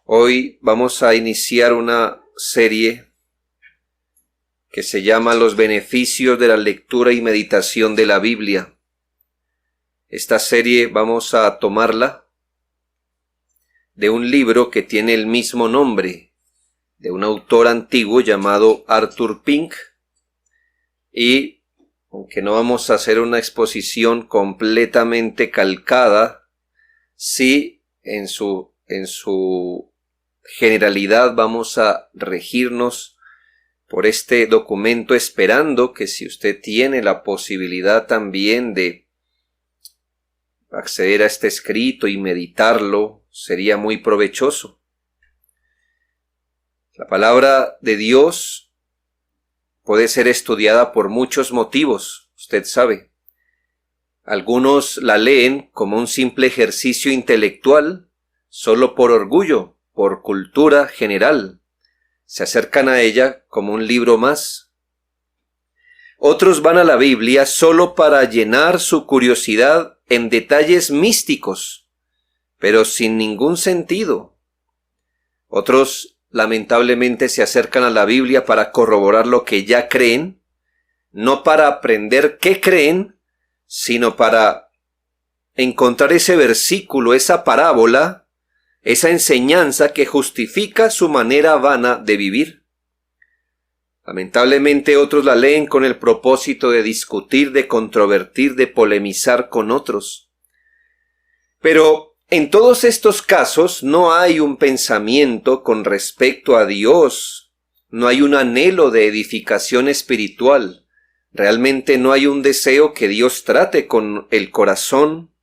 Hoy vamos a iniciar una serie que se llama Los beneficios de la lectura y meditación de la Biblia. Esta serie vamos a tomarla de un libro que tiene el mismo nombre, de un autor antiguo llamado Arthur Pink, y aunque no vamos a hacer una exposición completamente calcada, sí en su generalidad vamos a regirnos por este documento, esperando que si usted tiene la posibilidad también de acceder a este escrito y meditarlo, sería muy provechoso. La palabra de Dios puede ser estudiada por muchos motivos, usted sabe. Algunos la leen como un simple ejercicio intelectual, solo por orgullo, por cultura general. Se acercan a ella como un libro más. Otros van a la Biblia solo para llenar su curiosidad en detalles místicos, pero sin ningún sentido. Otros, lamentablemente, se acercan a la Biblia para corroborar lo que ya creen, no para aprender qué creen, sino para encontrar ese versículo, esa parábola, esa enseñanza que justifica su manera vana de vivir. Lamentablemente otros la leen con el propósito de discutir, de controvertir, de polemizar con otros. Pero en todos estos casos no hay un pensamiento con respecto a Dios, no hay un anhelo de edificación espiritual, realmente no hay un deseo que Dios trate con el corazón.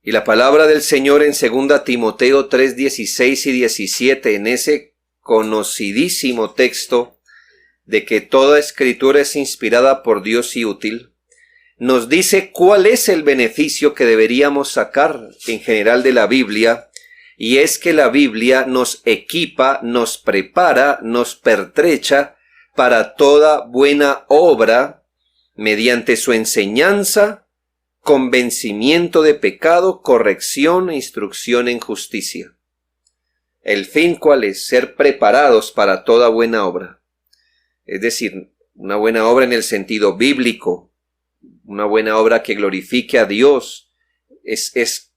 Y la palabra del Señor en 2 Timoteo 3, 16 y 17, en ese conocidísimo texto de que toda escritura es inspirada por Dios y útil, nos dice cuál es el beneficio que deberíamos sacar en general de la Biblia, y es que la Biblia nos equipa, nos prepara, nos pertrecha para toda buena obra mediante su enseñanza, convencimiento de pecado, corrección e instrucción en justicia. ¿El fin cuál es? Ser preparados para toda buena obra. Es decir, una buena obra en el sentido bíblico, una buena obra que glorifique a Dios, es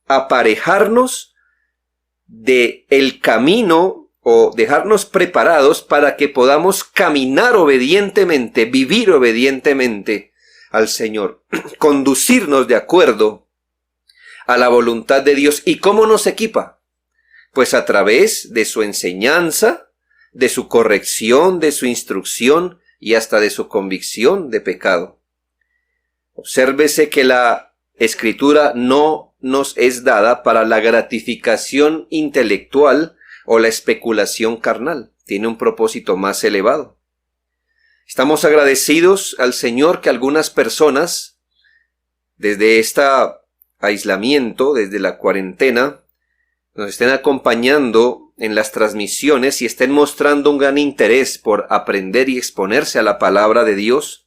aparejarnos de el camino o dejarnos preparados para que podamos caminar obedientemente, vivir obedientemente al Señor, conducirnos de acuerdo a la voluntad de Dios. ¿Y cómo nos equipa? Pues a través de su enseñanza, de su corrección, de su instrucción y hasta de su convicción de pecado. Obsérvese que la Escritura no nos es dada para la gratificación intelectual o la especulación carnal. Tiene un propósito más elevado. Estamos agradecidos al Señor que algunas personas, desde este aislamiento, desde la cuarentena, nos estén acompañando en las transmisiones y estén mostrando un gran interés por aprender y exponerse a la palabra de Dios.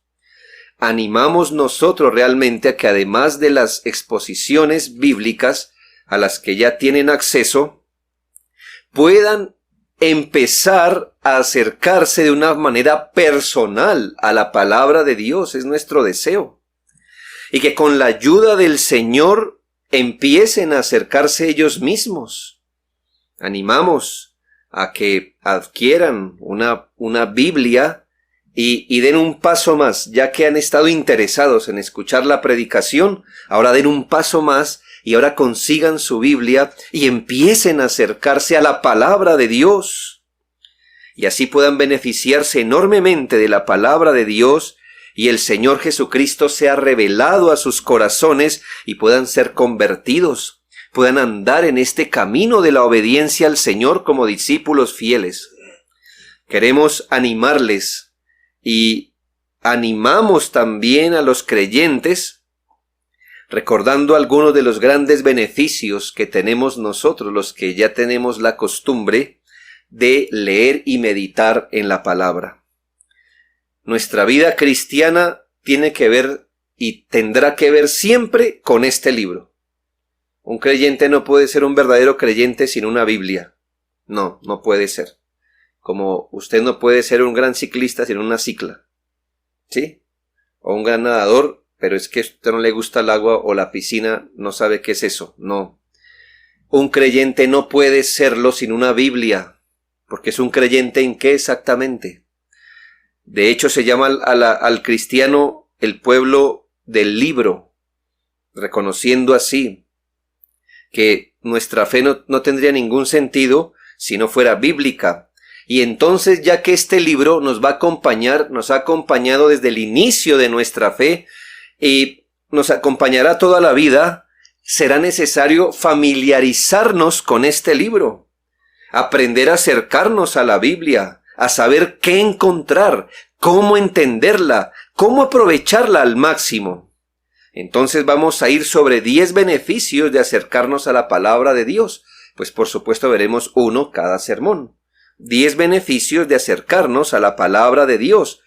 Animamos nosotros realmente a que además de las exposiciones bíblicas a las que ya tienen acceso, puedan empezar a acercarse de una manera personal a la palabra de Dios. Es nuestro deseo. Y que con la ayuda del Señor empiecen a acercarse ellos mismos. Animamos a que adquieran una Biblia y den un paso más, ya que han estado interesados en escuchar la predicación, ahora den un paso más y ahora consigan su Biblia y empiecen a acercarse a la palabra de Dios. Y así puedan beneficiarse enormemente de la palabra de Dios y el Señor Jesucristo sea revelado a sus corazones y puedan ser convertidos, puedan andar en este camino de la obediencia al Señor como discípulos fieles. Queremos animarles y animamos también a los creyentes, recordando algunos de los grandes beneficios que tenemos nosotros, los que ya tenemos la costumbre de leer y meditar en la palabra. Nuestra vida cristiana tiene que ver y tendrá que ver siempre con este libro. Un creyente no puede ser un verdadero creyente sin una Biblia. No, no puede ser. Como usted no puede ser un gran ciclista sin una cicla. ¿Sí? O un gran nadador, pero es que a usted no le gusta el agua o la piscina, no sabe qué es eso. No. Un creyente no puede serlo sin una Biblia. Porque es un creyente ¿en qué exactamente? De hecho, se llama al cristiano el pueblo del libro, reconociendo así que nuestra fe no tendría ningún sentido si no fuera bíblica. Y entonces, ya que este libro nos va a acompañar, nos ha acompañado desde el inicio de nuestra fe y nos acompañará toda la vida, será necesario familiarizarnos con este libro, aprender a acercarnos a la Biblia, a saber qué encontrar, cómo entenderla, cómo aprovecharla al máximo. Entonces vamos a ir sobre 10 beneficios de acercarnos a la palabra de Dios. Pues por supuesto veremos uno cada sermón. 10 beneficios de acercarnos a la palabra de Dios.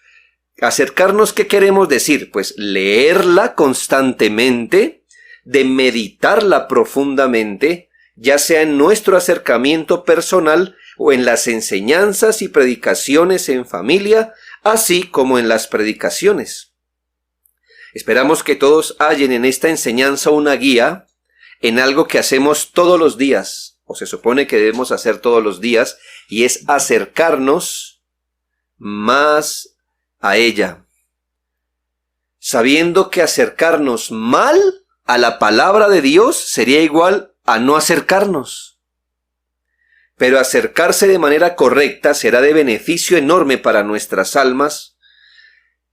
Acercarnos, ¿qué queremos decir? Pues leerla constantemente, de meditarla profundamente, ya sea en nuestro acercamiento personal o en las enseñanzas y predicaciones en familia, así como en las predicaciones. Esperamos que todos hallen en esta enseñanza una guía en algo que hacemos todos los días, o se supone que debemos hacer todos los días, y es acercarnos más a ella. Sabiendo que acercarnos mal a la palabra de Dios sería igual a no acercarnos. Pero acercarse de manera correcta será de beneficio enorme para nuestras almas.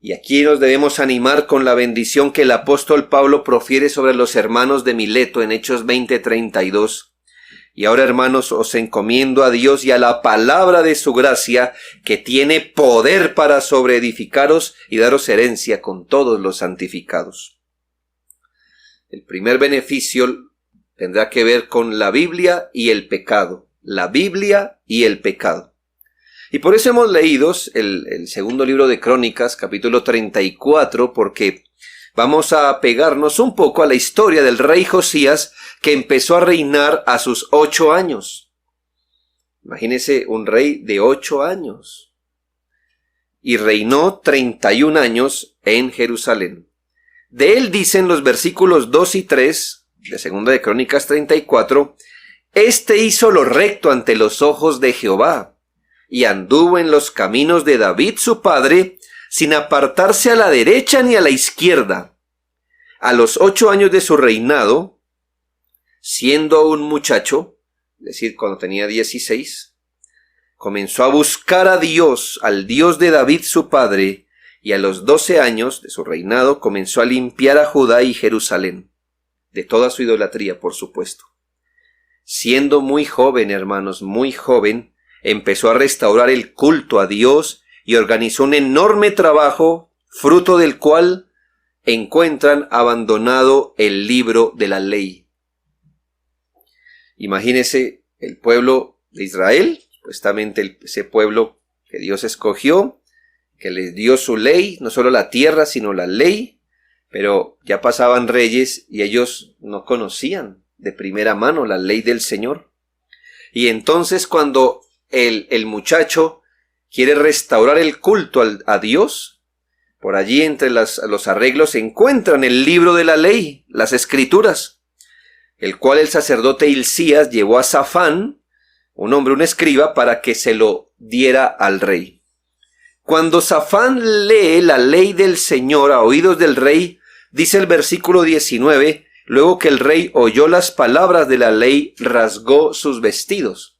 Y aquí nos debemos animar con la bendición que el apóstol Pablo profiere sobre los hermanos de Mileto en Hechos 20:32. Y ahora, hermanos, os encomiendo a Dios y a la palabra de su gracia, que tiene poder para sobreedificaros y daros herencia con todos los santificados. El primer beneficio tendrá que ver con la Biblia y el pecado. La Biblia y el pecado. Y por eso hemos leído el segundo libro de Crónicas, capítulo 34, porque vamos a pegarnos un poco a la historia del rey Josías, que empezó a reinar a sus 8 años. Imagínese un rey de 8 años. Y reinó 31 años en Jerusalén. De él dicen los versículos 2 y 3 de segunda de Crónicas 34, «Este hizo lo recto ante los ojos de Jehová, y anduvo en los caminos de David su padre, sin apartarse a la derecha ni a la izquierda. A los 8 años de su reinado, siendo un muchacho, es decir, cuando tenía 16, comenzó a buscar a Dios, al Dios de David su padre, y a los 12 años de su reinado comenzó a limpiar a Judá y Jerusalén, de toda su idolatría, por supuesto. Siendo muy joven, hermanos, muy joven, empezó a restaurar el culto a Dios y organizó un enorme trabajo, fruto del cual encuentran abandonado el libro de la ley. Imagínese el pueblo de Israel, supuestamente ese pueblo que Dios escogió, que les dio su ley, no solo la tierra, sino la ley, pero ya pasaban reyes y ellos no conocían de primera mano la ley del Señor. Y entonces cuando el muchacho quiere restaurar el culto a Dios, por allí entre los arreglos encuentran el libro de la ley, las escrituras, el cual el sacerdote Hilcías llevó a Safán, un hombre, un escriba, para que se lo diera al rey. Cuando Safán lee la ley del Señor a oídos del rey, dice el versículo 19, luego que el rey oyó las palabras de la ley, rasgó sus vestidos.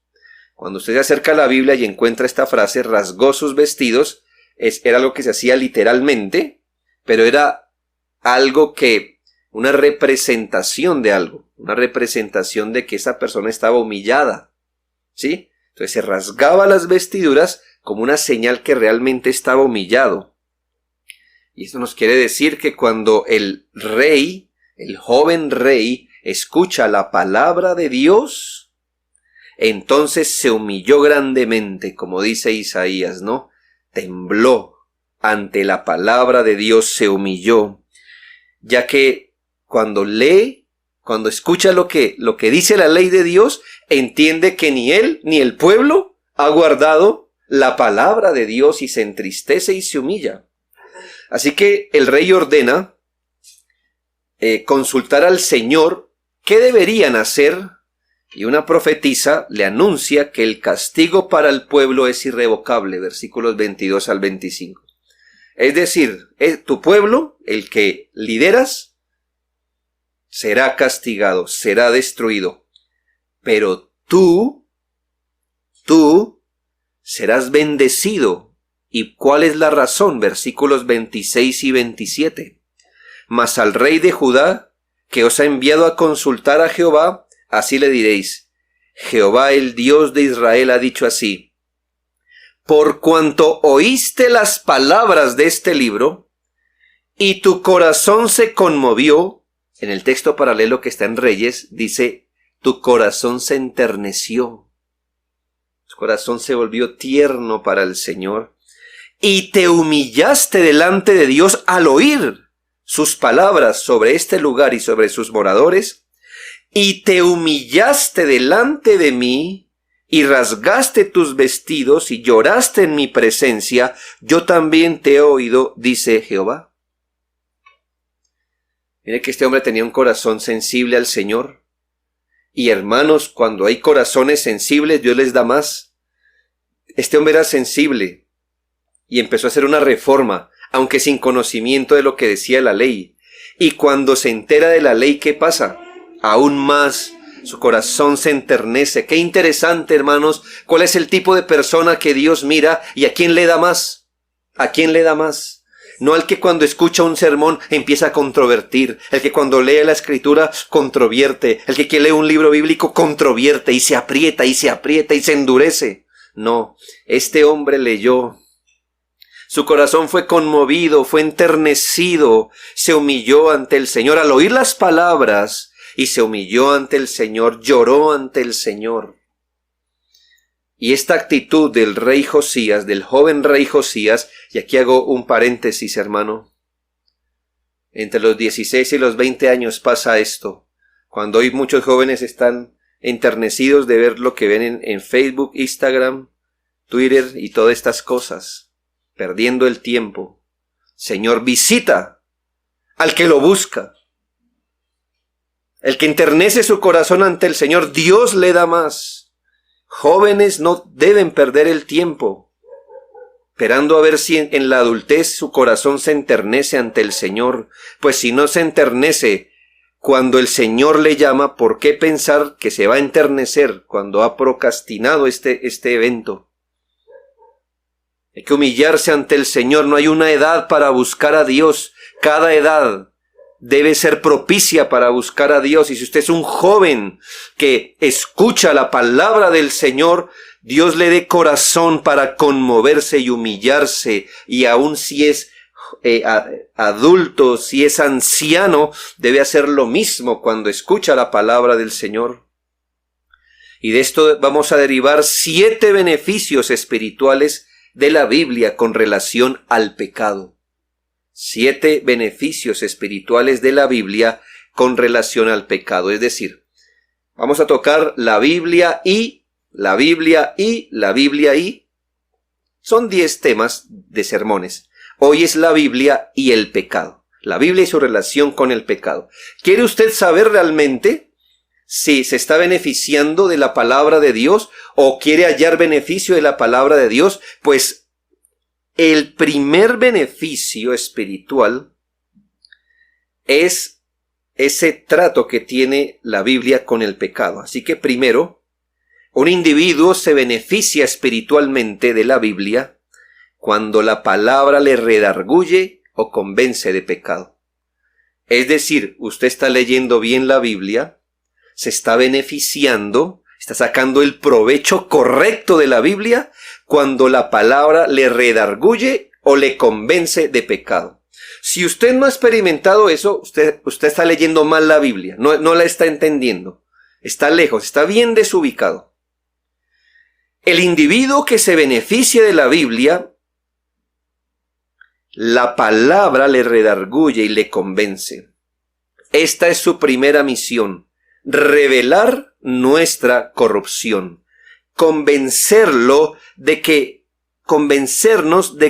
Cuando usted se acerca a la Biblia y encuentra esta frase, rasgó sus vestidos, era algo que se hacía literalmente, pero era algo una representación de algo, una representación de que esa persona estaba humillada, ¿sí? Entonces se rasgaba las vestiduras como una señal que realmente estaba humillado. Y eso nos quiere decir que cuando el rey, el joven rey, escucha la palabra de Dios, entonces se humilló grandemente, como dice Isaías, ¿no? Tembló ante la palabra de Dios, se humilló, ya que cuando lee cuando escucha lo que dice la ley de Dios, entiende que ni él ni el pueblo ha guardado la palabra de Dios y se entristece y se humilla. Así que el rey ordena consultar al Señor qué deberían hacer, y una profetisa le anuncia que el castigo para el pueblo es irrevocable, versículos 22 al 25. Es decir, tu pueblo, el que lideras, será castigado, será destruido, pero tú serás bendecido. ¿Y cuál es la razón? Versículos 26 y 27. Mas al rey de Judá, que os ha enviado a consultar a Jehová, así le diréis: Jehová el Dios de Israel ha dicho así: por cuanto oíste las palabras de este libro, y tu corazón se conmovió. En el texto paralelo que está en Reyes, dice: tu corazón se enterneció. Tu corazón se volvió tierno para el Señor. Y te humillaste delante de Dios al oír sus palabras sobre este lugar y sobre sus moradores. Y te humillaste delante de mí, y rasgaste tus vestidos, y lloraste en mi presencia. Yo también te he oído, dice Jehová. Mire que este hombre tenía un corazón sensible al Señor. Y hermanos, cuando hay corazones sensibles, Dios les da más. Este hombre era sensible y empezó a hacer una reforma, aunque sin conocimiento de lo que decía la ley. Y cuando se entera de la ley, ¿qué pasa? Aún más, su corazón se enternece. Qué interesante, hermanos. ¿Cuál es el tipo de persona que Dios mira y a quién le da más? ¿A quién le da más? No al que cuando escucha un sermón empieza a controvertir, el que cuando lee la escritura controvierte, el que lee un libro bíblico controvierte y se aprieta y se aprieta y se endurece. No, este hombre leyó. Su corazón fue conmovido, fue enternecido, se humilló ante el Señor al oír las palabras y se humilló ante el Señor, lloró ante el Señor. Y esta actitud del rey Josías, del joven rey Josías, y aquí hago un paréntesis, hermano. Entre los 16 y los 20 años pasa esto, cuando hoy muchos jóvenes están enternecidos de ver lo que ven en Facebook, Instagram, Twitter y todas estas cosas, perdiendo el tiempo. Señor, visita al que lo busca. El que enternece su corazón ante el Señor, Dios le da más. Jóvenes no deben perder el tiempo esperando a ver si en la adultez su corazón se enternece ante el Señor, pues si no se enternece cuando el Señor le llama, ¿por qué pensar que se va a enternecer cuando ha procrastinado este evento? Hay que humillarse ante el Señor, no hay una edad para buscar a Dios, cada edad debe ser propicia para buscar a Dios. Y si usted es un joven que escucha la palabra del Señor, Dios le dé corazón para conmoverse y humillarse. Y aun si es adulto, si es anciano, debe hacer lo mismo cuando escucha la palabra del Señor. Y de esto vamos a derivar 7 beneficios espirituales de la Biblia con relación al pecado. 7 beneficios espirituales de la Biblia con relación al pecado. Es decir, vamos a tocar la Biblia y la Biblia y la Biblia y. Son 10 temas de sermones. Hoy es la Biblia y el pecado. La Biblia y su relación con el pecado. ¿Quiere usted saber realmente si se está beneficiando de la palabra de Dios o quiere hallar beneficio de la palabra de Dios? Pues el primer beneficio espiritual es ese trato que tiene la Biblia con el pecado. Así que primero, un individuo se beneficia espiritualmente de la Biblia cuando la palabra le redarguye o convence de pecado. Es decir, usted está leyendo bien la Biblia, se está beneficiando, está sacando el provecho correcto de la Biblia cuando la palabra le redarguye o le convence de pecado. Si usted no ha experimentado eso, usted está leyendo mal la Biblia, no la está entendiendo, está lejos, está bien desubicado. El individuo que se beneficia de la Biblia, la palabra le redarguye y le convence. Esta es su primera misión: revelar nuestra corrupción, convencernos de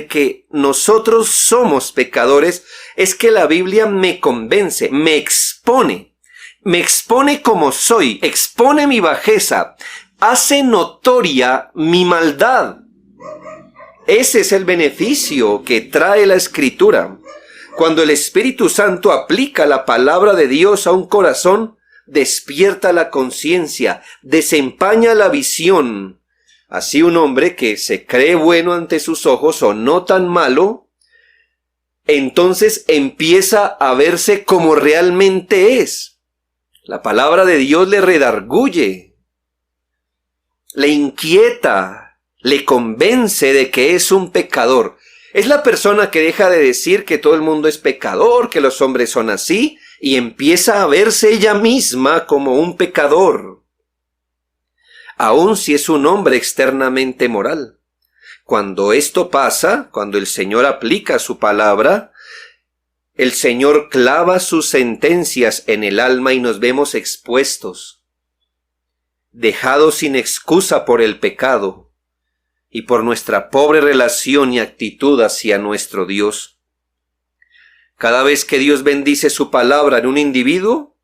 que nosotros somos pecadores. Es que la Biblia me convence, me expone como soy, expone mi bajeza, hace notoria mi maldad. Ese es el beneficio que trae la Escritura. Cuando el Espíritu Santo aplica la palabra de Dios a un corazón, despierta la conciencia, desempaña la visión. Así un hombre que se cree bueno ante sus ojos o no tan malo, entonces empieza a verse como realmente es. La palabra de Dios le redarguye, le inquieta, le convence de que es un pecador. Es la persona que deja de decir que todo el mundo es pecador, que los hombres son así, y empieza a verse ella misma como un pecador, aun si es un hombre externamente moral. Cuando esto pasa, cuando el Señor aplica su palabra, el Señor clava sus sentencias en el alma y nos vemos expuestos, dejados sin excusa por el pecado y por nuestra pobre relación y actitud hacia nuestro Dios. Cada vez que Dios bendice su palabra en un individuo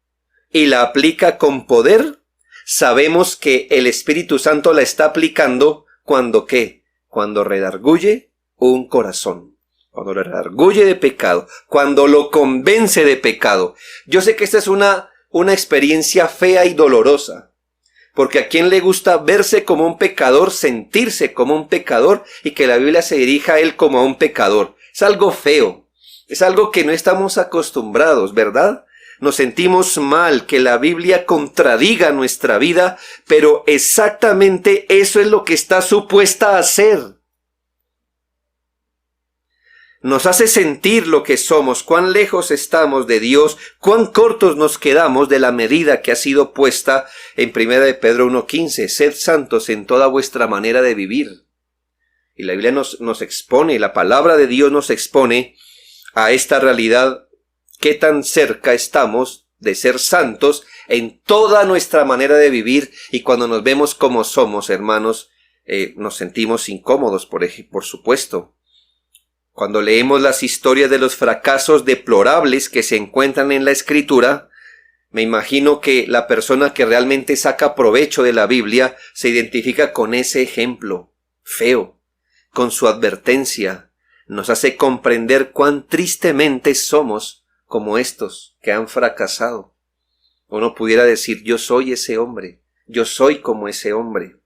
y la aplica con poder, sabemos que el Espíritu Santo la está aplicando cuando ¿qué? Cuando redarguye un corazón, cuando lo redarguye de pecado, cuando lo convence de pecado. Yo sé que esta es una experiencia fea y dolorosa, porque a quien le gusta verse como un pecador, sentirse como un pecador y que la Biblia se dirija a él como a un pecador. Es algo feo, es algo que no estamos acostumbrados, ¿verdad? Nos sentimos mal que la Biblia contradiga nuestra vida, pero exactamente eso es lo que está supuesta a hacer. Nos hace sentir lo que somos, cuán lejos estamos de Dios, cuán cortos nos quedamos de la medida que ha sido puesta en 1 de Pedro 1:15. Sed santos en toda vuestra manera de vivir. Y la Biblia nos expone, la palabra de Dios nos expone a esta realidad, qué tan cerca estamos de ser santos en toda nuestra manera de vivir. Y cuando nos vemos como somos, hermanos, nos sentimos incómodos, por supuesto. Cuando leemos las historias de los fracasos deplorables que se encuentran en la Escritura, me imagino que la persona que realmente saca provecho de la Biblia se identifica con ese ejemplo feo, con su advertencia. Nos hace comprender cuán tristemente somos como estos que han fracasado. Uno pudiera decir, yo soy ese hombre, yo soy como ese hombre.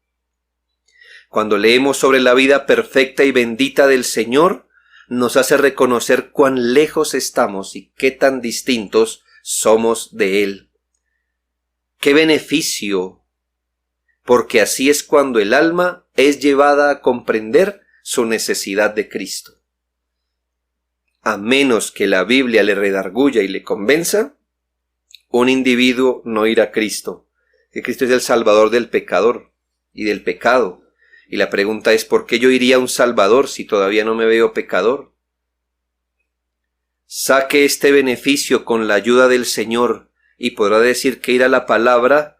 Cuando leemos sobre la vida perfecta y bendita del Señor, nos hace reconocer cuán lejos estamos y qué tan distintos somos de Él. ¡Qué beneficio! Porque así es cuando el alma es llevada a comprender su necesidad de Cristo. A menos que la Biblia le redarguya y le convenza, un individuo no irá a Cristo. Que Cristo es el Salvador del pecador y del pecado. Y la pregunta es, ¿por qué yo iría a un Salvador si todavía no me veo pecador? Saque este beneficio con la ayuda del Señor y podrá decir que ir a la palabra,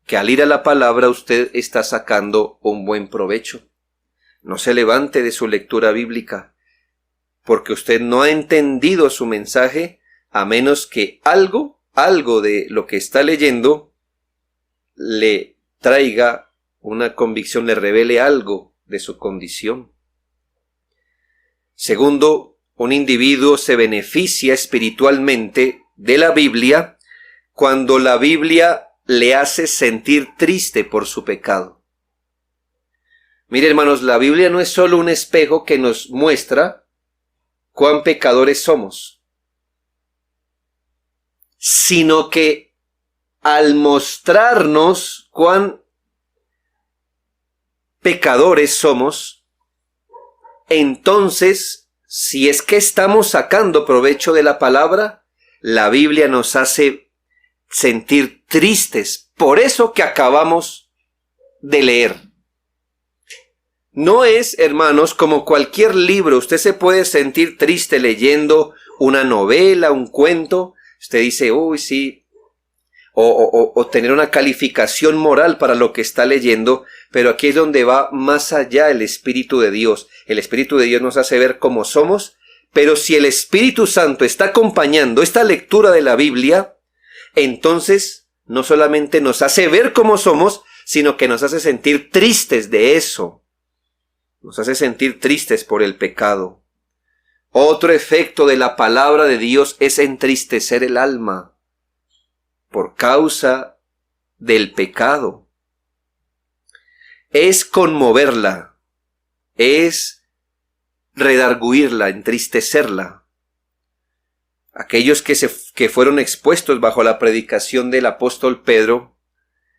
que al ir a la palabra usted está sacando un buen provecho. No se levante de su lectura bíblica, porque usted no ha entendido su mensaje a menos que algo de lo que está leyendo le traiga una convicción, le revele algo de su condición. Segundo, un individuo se beneficia espiritualmente de la Biblia cuando la Biblia le hace sentir triste por su pecado. Mire, hermanos, la Biblia no es solo un espejo que nos muestra cuán pecadores somos, sino que al mostrarnos cuán pecadores somos, entonces, si es que estamos sacando provecho de la palabra, la Biblia nos hace sentir tristes por eso que acabamos de leer. No es, hermanos, como cualquier libro. Usted se puede sentir triste leyendo una novela, un cuento, Usted dice, uy, sí, o tener una calificación moral para lo que está leyendo, pero aquí es donde va más allá el Espíritu de Dios. El Espíritu de Dios nos hace ver cómo somos, pero si el Espíritu Santo está acompañando esta lectura de la Biblia, entonces no solamente nos hace ver cómo somos, sino que nos hace sentir tristes de eso. Nos hace sentir tristes por el pecado. Otro efecto de la palabra de Dios es entristecer el alma por causa del pecado. Es conmoverla, es redarguirla, entristecerla. Aquellos que fueron expuestos bajo la predicación del apóstol Pedro,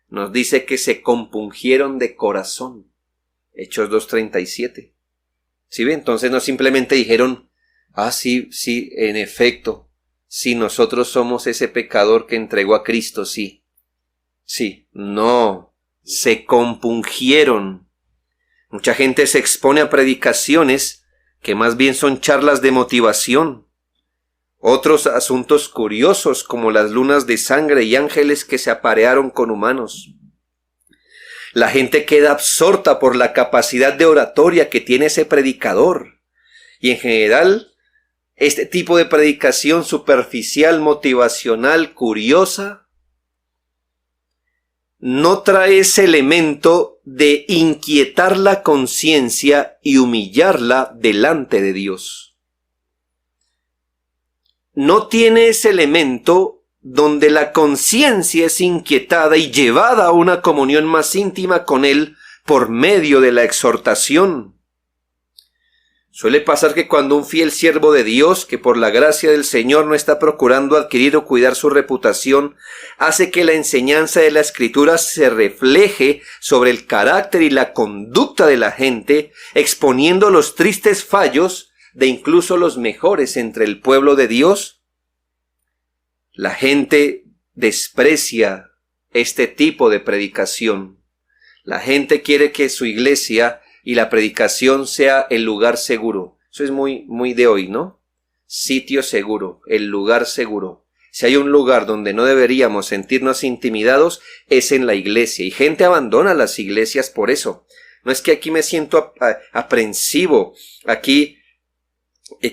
nos dice que se compungieron de corazón. Hechos 2:37. ¿Sí ve? Entonces no simplemente dijeron, sí, en efecto, si nosotros somos ese pecador que entregó a Cristo, sí. Sí, no, se compungieron. Mucha gente se expone a predicaciones que más bien son charlas de motivación. Otros asuntos curiosos como las lunas de sangre y ángeles que se aparearon con humanos. La gente queda absorta por la capacidad de oratoria que tiene ese predicador. Y en general, este tipo de predicación superficial, motivacional, curiosa, no trae ese elemento de inquietar la conciencia y humillarla delante de Dios. No tiene ese elemento donde la conciencia es inquietada y llevada a una comunión más íntima con Él por medio de la exhortación. Suele pasar que cuando un fiel siervo de Dios, que por la gracia del Señor no está procurando adquirir o cuidar su reputación, hace que la enseñanza de la Escritura se refleje sobre el carácter y la conducta de la gente, exponiendo los tristes fallos de incluso los mejores entre el pueblo de Dios, la gente desprecia este tipo de predicación. La gente quiere que su iglesia y la predicación sea el lugar seguro. Eso es muy de hoy, ¿no? Sitio seguro, el lugar seguro. Si hay un lugar donde no deberíamos sentirnos intimidados, es en la iglesia. Y gente abandona las iglesias por eso. No es que aquí me siento aprensivo. Aquí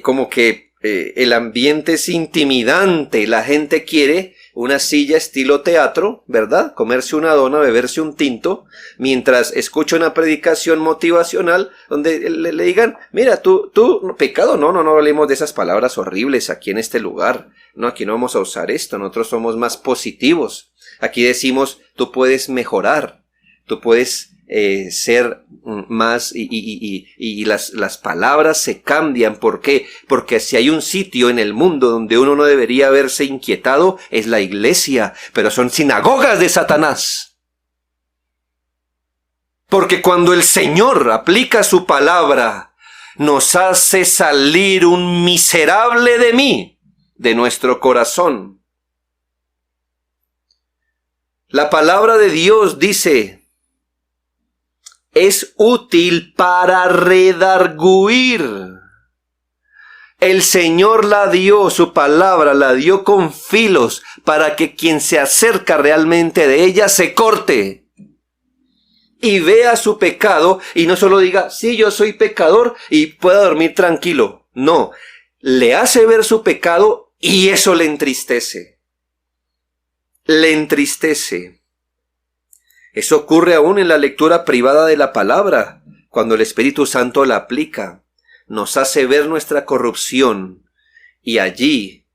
como que el ambiente es intimidante. La gente quiere una silla estilo teatro, ¿verdad? Comerse una dona, beberse un tinto, mientras escucha una predicación motivacional donde le digan, mira, tú, pecado, no hablemos de esas palabras horribles aquí en este lugar. No, aquí no vamos a usar esto, nosotros somos más positivos. Aquí decimos, tú puedes mejorar, tú puedes ser más y las palabras se cambian. ¿Por qué? Porque si hay un sitio en el mundo donde uno no debería verse inquietado, es la iglesia, pero son sinagogas de Satanás. Porque cuando el Señor aplica su palabra, nos hace salir un miserable de mí, de nuestro corazón. La palabra de Dios dice, es útil para redarguir. El Señor la dio, su palabra la dio con filos para que quien se acerca realmente de ella se corte y vea su pecado y no solo diga, sí, yo soy pecador y pueda dormir tranquilo. No, le hace ver su pecado y eso le entristece. Le entristece. Eso ocurre aún en la lectura privada de la palabra, cuando el Espíritu Santo la aplica. Nos hace ver nuestra corrupción y allí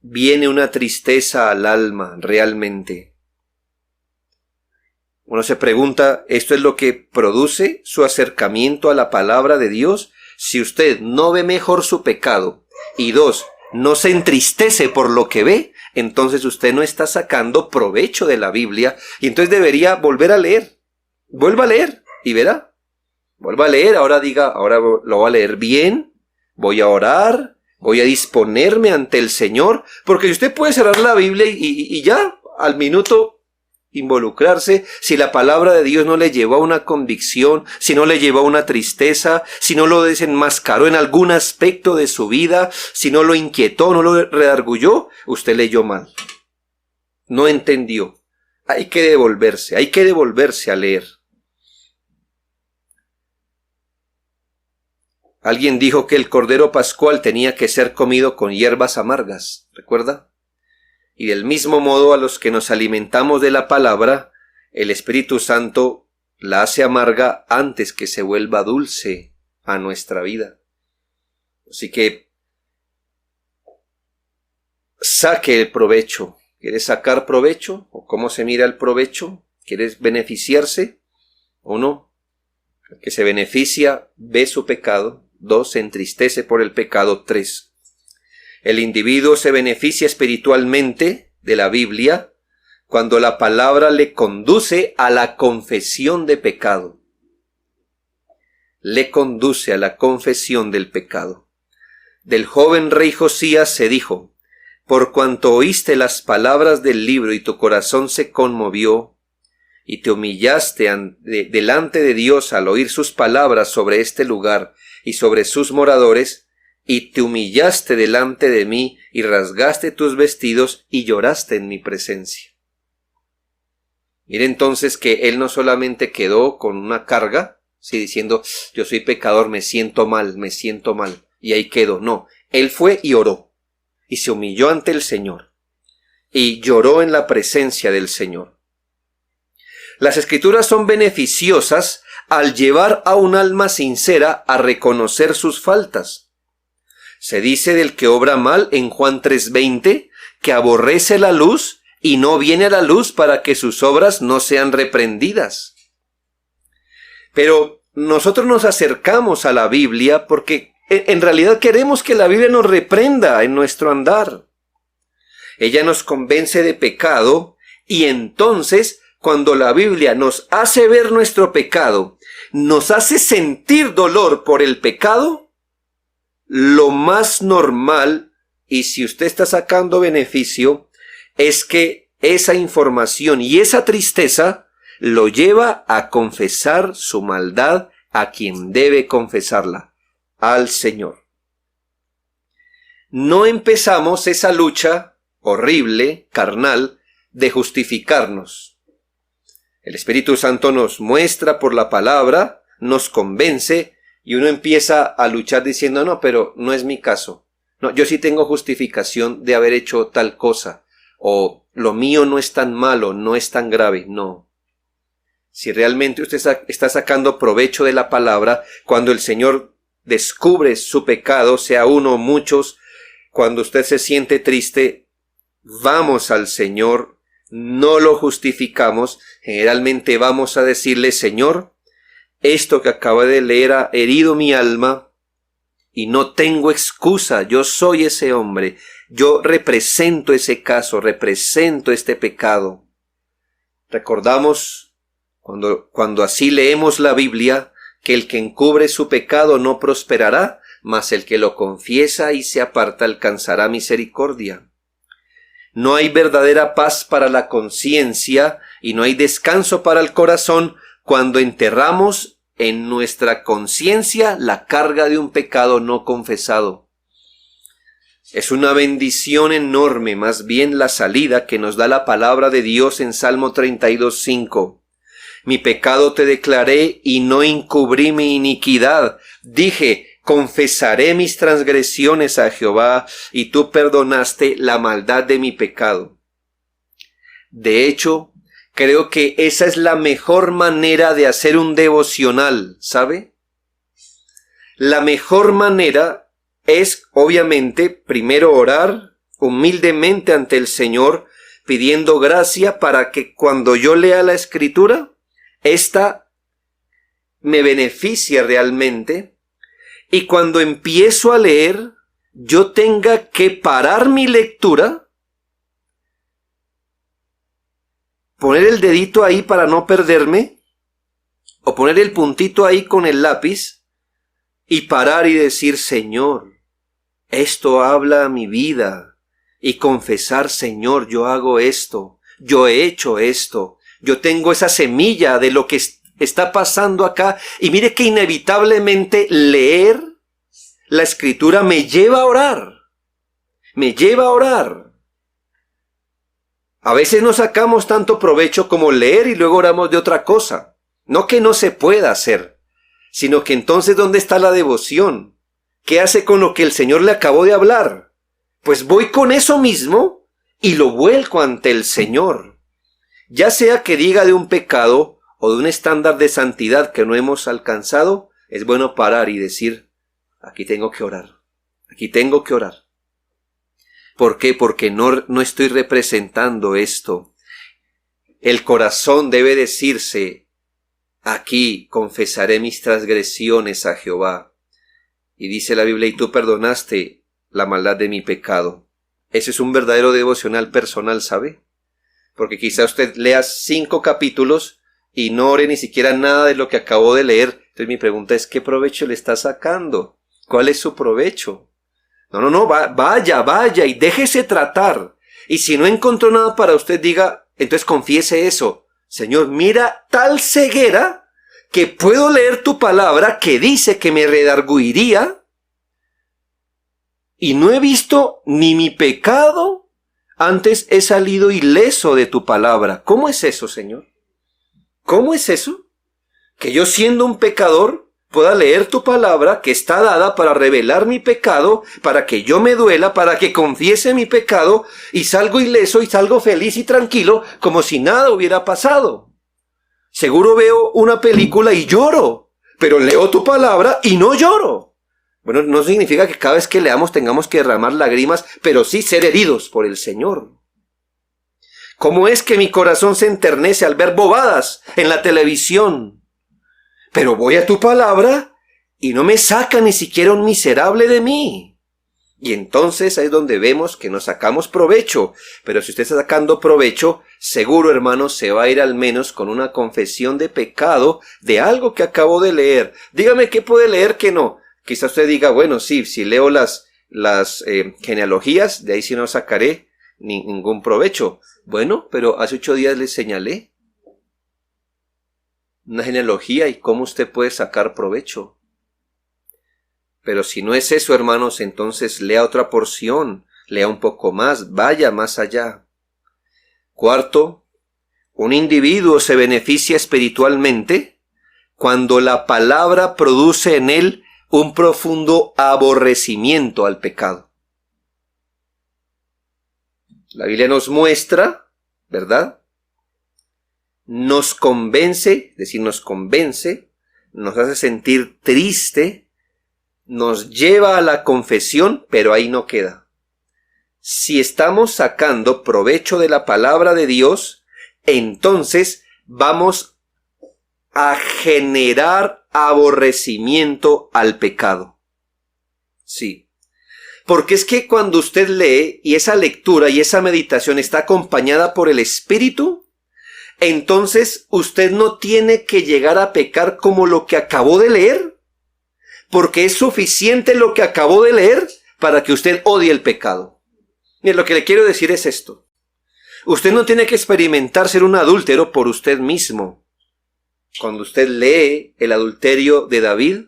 viene una tristeza al alma realmente. Uno se pregunta, ¿esto es lo que produce su acercamiento a la palabra de Dios? Si usted no ve mejor su pecado y dos, no se entristece por lo que ve, entonces usted no está sacando provecho de la Biblia y entonces debería volver a leer. Vuelva a leer y verá. Vuelva a leer, ahora diga, ahora lo voy a leer bien, voy a orar, voy a disponerme ante el Señor, porque si usted puede cerrar la Biblia y ya al minuto involucrarse si la palabra de Dios no le llevó a una convicción, si no le llevó a una tristeza, si no lo desenmascaró en algún aspecto de su vida, si no lo inquietó, no lo redargulló? Usted leyó mal. No entendió. Hay que devolverse a leer. Alguien dijo que el cordero pascual tenía que ser comido con hierbas amargas, ¿recuerda? Y del mismo modo a los que nos alimentamos de la palabra, el Espíritu Santo la hace amarga antes que se vuelva dulce a nuestra vida. Así que saque el provecho. ¿Quieres sacar provecho? ¿O cómo se mira el provecho? ¿Quieres beneficiarse o no? El que se beneficia ve su pecado. 2. Se entristece por el pecado. 3. El individuo se beneficia espiritualmente de la Biblia cuando la palabra le conduce a la confesión de pecado. Le conduce a la confesión del pecado. Del joven rey Josías se dijo: por cuanto oíste las palabras del libro y tu corazón se conmovió, y te humillaste delante de Dios al oír sus palabras sobre este lugar y sobre sus moradores, y te humillaste delante de mí y rasgaste tus vestidos y lloraste en mi presencia. Mire entonces que él no solamente quedó con una carga, ¿sí? Diciendo, yo soy pecador, me siento mal, y ahí quedó. No, él fue y oró, y se humilló ante el Señor, y lloró en la presencia del Señor. Las Escrituras son beneficiosas al llevar a un alma sincera a reconocer sus faltas. Se dice del que obra mal en Juan 3:20, que aborrece la luz y no viene a la luz para que sus obras no sean reprendidas. Pero nosotros nos acercamos a la Biblia porque en realidad queremos que la Biblia nos reprenda en nuestro andar. Ella nos convence de pecado y entonces cuando la Biblia nos hace ver nuestro pecado, nos hace sentir dolor por el pecado, lo más normal, y si usted está sacando beneficio, es que esa información y esa tristeza lo lleva a confesar su maldad a quien debe confesarla, al Señor. No empezamos esa lucha horrible, carnal, de justificarnos. El Espíritu Santo nos muestra por la palabra, nos convence, y uno empieza a luchar diciendo, no, pero no es mi caso. No, yo sí tengo justificación de haber hecho tal cosa. O lo mío no es tan malo, no es tan grave. No. Si realmente usted está sacando provecho de la palabra, cuando el Señor descubre su pecado, sea uno o muchos, cuando usted se siente triste, vamos al Señor, no lo justificamos, generalmente vamos a decirle, Señor, esto que acabo de leer ha herido mi alma y no tengo excusa, yo soy ese hombre, yo represento ese caso, represento este pecado. Recordamos, cuando así leemos la Biblia, que el que encubre su pecado no prosperará, mas el que lo confiesa y se aparta alcanzará misericordia. No hay verdadera paz para la conciencia y no hay descanso para el corazón cuando enterramos en nuestra conciencia la carga de un pecado no confesado. Es una bendición enorme, más bien la salida que nos da la palabra de Dios en Salmo 32:5. Mi pecado te declaré y no encubrí mi iniquidad. Dije, confesaré mis transgresiones a Jehová, y tú perdonaste la maldad de mi pecado. De hecho, creo que esa es la mejor manera de hacer un devocional, ¿sabe? La mejor manera es, obviamente, primero orar humildemente ante el Señor, pidiendo gracia para que cuando yo lea la Escritura, esta me beneficie realmente. Y cuando empiezo a leer, yo tenga que parar mi lectura, poner el dedito ahí para no perderme, o poner el puntito ahí con el lápiz, y parar y decir, Señor, esto habla a mi vida, y confesar, Señor, yo hago esto, yo he hecho esto, yo tengo esa semilla de lo que está pasando acá. Y mire que inevitablemente leer la Escritura me lleva a orar. Me lleva a orar. A veces no sacamos tanto provecho como leer y luego oramos de otra cosa. No que no se pueda hacer, sino que entonces ¿dónde está la devoción? ¿Qué hace con lo que el Señor le acabó de hablar? Pues voy con eso mismo y lo vuelco ante el Señor. Ya sea que diga de un pecado o de un estándar de santidad que no hemos alcanzado, es bueno parar y decir, aquí tengo que orar, aquí tengo que orar. ¿Por qué? Porque no estoy representando esto. El corazón debe decirse, aquí confesaré mis transgresiones a Jehová. Y dice la Biblia, y tú perdonaste la maldad de mi pecado. Ese es un verdadero devocional personal, ¿sabe? Porque quizá usted lea 5 capítulos y no ore ni siquiera nada de lo que acabó de leer. Entonces mi pregunta es, ¿qué provecho le está sacando? ¿Cuál es su provecho? No, vaya y déjese tratar. Y si no encontró nada para usted, diga, entonces confiese eso. Señor, mira tal ceguera que puedo leer tu palabra que dice que me redarguiría y no he visto ni mi pecado, antes he salido ileso de tu palabra. ¿Cómo es eso, Señor? ¿Cómo es eso? Que yo siendo un pecador pueda leer tu palabra que está dada para revelar mi pecado, para que yo me duela, para que confiese mi pecado y salgo ileso y salgo feliz y tranquilo como si nada hubiera pasado. Seguro veo una película y lloro, pero leo tu palabra y no lloro. Bueno, no significa que cada vez que leamos tengamos que derramar lágrimas, pero sí ser heridos por el Señor. ¿Cómo es que mi corazón se enternece al ver bobadas en la televisión? Pero voy a tu palabra y no me saca ni siquiera un miserable de mí. Y entonces ahí es donde vemos que nos sacamos provecho. Pero si usted está sacando provecho, seguro, hermano, se va a ir al menos con una confesión de pecado de algo que acabo de leer. Dígame qué puede leer que no. Quizá usted diga, bueno, sí, si leo las genealogías, de ahí sí no sacaré ningún provecho. Bueno, pero hace 8 días les señalé una genealogía y cómo usted puede sacar provecho. Pero si no es eso, hermanos, entonces lea otra porción, lea un poco más, vaya más allá. 4, un individuo se beneficia espiritualmente cuando la palabra produce en él un profundo aborrecimiento al pecado. La Biblia nos muestra, ¿verdad? Nos convence, es decir, nos convence, nos hace sentir triste, nos lleva a la confesión, pero ahí no queda. Si estamos sacando provecho de la palabra de Dios, entonces vamos a generar aborrecimiento al pecado. Sí. Porque es que cuando usted lee y esa lectura y esa meditación está acompañada por el Espíritu, entonces usted no tiene que llegar a pecar como lo que acabó de leer, porque es suficiente lo que acabó de leer para que usted odie el pecado. Mire, lo que le quiero decir es esto. Usted no tiene que experimentar ser un adúltero por usted mismo. Cuando usted lee el adulterio de David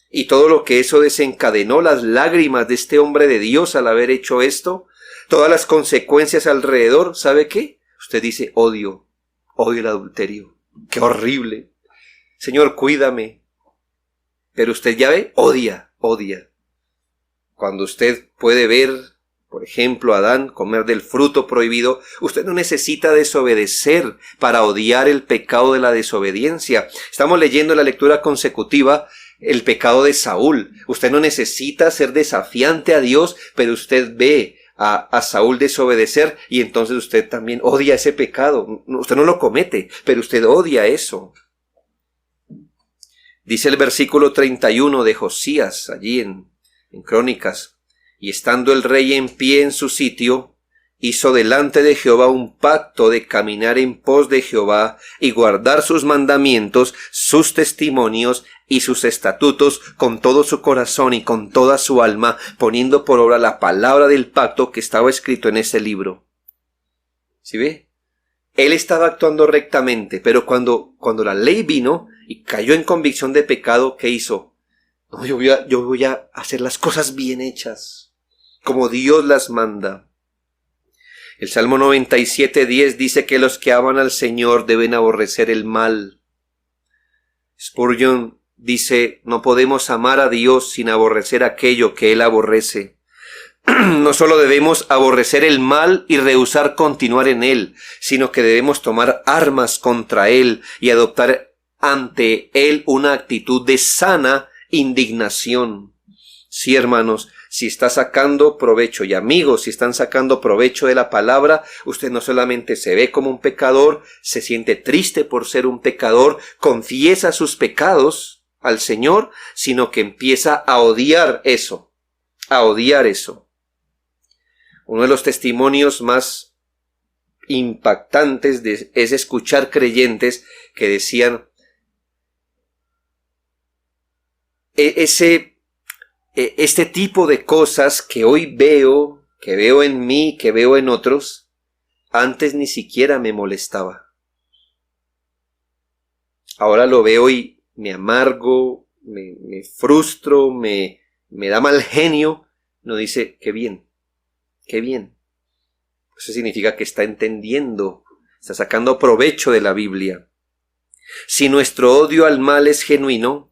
y todo lo que eso desencadenó, las lágrimas de este hombre de Dios al haber hecho esto, todas las consecuencias alrededor, ¿sabe qué? Usted dice, odio el adulterio. ¡Qué horrible! Señor, cuídame. Pero usted ya ve, odia. Cuando usted puede ver, por ejemplo, a Adán comer del fruto prohibido, usted no necesita desobedecer para odiar el pecado de la desobediencia. Estamos leyendo la lectura consecutiva el pecado de Saúl. Usted no necesita ser desafiante a Dios, pero usted ve a Saúl desobedecer y entonces usted también odia ese pecado. Usted no lo comete, pero usted odia eso. Dice el versículo 31 de Josías, allí en Crónicas, y estando el rey en pie en su sitio, hizo delante de Jehová un pacto de caminar en pos de Jehová y guardar sus mandamientos, sus testimonios y sus estatutos con todo su corazón y con toda su alma, poniendo por obra la palabra del pacto que estaba escrito en ese libro. ¿Sí ve? Él estaba actuando rectamente, pero cuando la ley vino y cayó en convicción de pecado, ¿qué hizo? No, yo voy a hacer las cosas bien hechas, como Dios las manda. El Salmo 97:10 dice que los que aman al Señor deben aborrecer el mal. Spurgeon dice, no podemos amar a Dios sin aborrecer aquello que Él aborrece. No solo debemos aborrecer el mal y rehusar continuar en él, sino que debemos tomar armas contra él y adoptar ante él una actitud de sana indignación. Sí, hermanos, si está sacando provecho, y amigos, si están sacando provecho de la palabra, usted no solamente se ve como un pecador, se siente triste por ser un pecador, confiesa sus pecados al Señor, sino que empieza a odiar eso, a odiar eso. Uno de los testimonios más impactantes es escuchar creyentes que decían, este tipo de cosas que hoy veo, que veo en mí, que veo en otros, antes ni siquiera me molestaba. Ahora lo veo y me amargo, me frustro, me da mal genio. No dice, qué bien. Qué bien. Eso significa que está entendiendo, está sacando provecho de la Biblia. Si nuestro odio al mal es genuino,